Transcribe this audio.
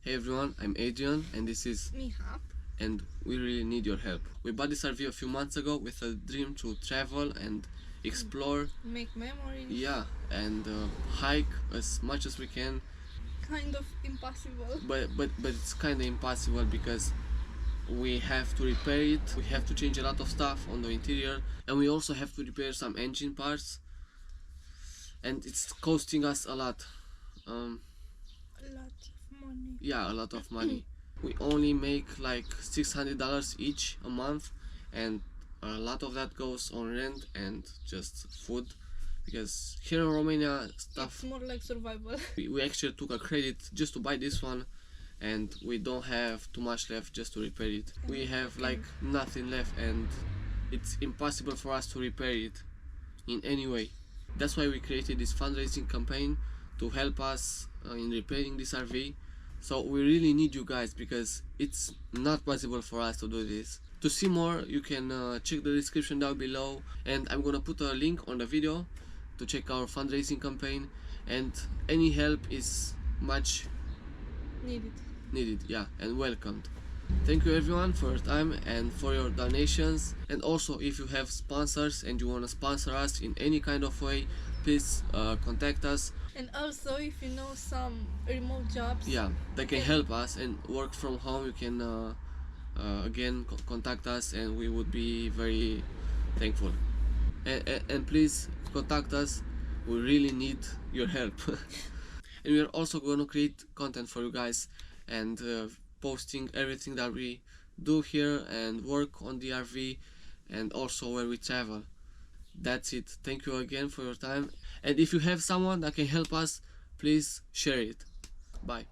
Hey everyone, I'm Adrian and this is Mihap. and we really need your help. We bought this RV a few months ago with a dream to travel and explore, Make memories. yeah, and hike as much as we can. Kind of impossible. But it's kind of impossible because we have to repair it. We have to change a lot of stuff on the interior, and we also have to repair some engine parts, and it's costing us a lot. A lot of money. Yeah, a lot of money. We only make like $600 each a month, and a lot of that goes on rent and just food, because here in Romania stuff, It's more like survival. we actually took a credit just to buy this one, and we don't have too much left just to repair it. We have like nothing left, and it's impossible for us to repair it in any way. That's why we created this fundraising campaign to help us in repairing this RV. So we really need you guys because it's not possible for us to do this. To see more, you can check the description down below, and I'm gonna put a link on the video to check our fundraising campaign, and any help is much needed, yeah, and welcomed. Thank you everyone for your time and for your donations, and also if you have sponsors and you want to sponsor us in any kind of way, please contact us. And also if you know some remote jobs, yeah, that can help us and work from home, you can again contact us and we would be very thankful. And please contact us, we really need your help. And we are also going to create content for you guys and posting everything that we do here and work on the RV, and also where we travel. That's it. Thank you again for your time, and if you have someone that can help us, please share it. Bye.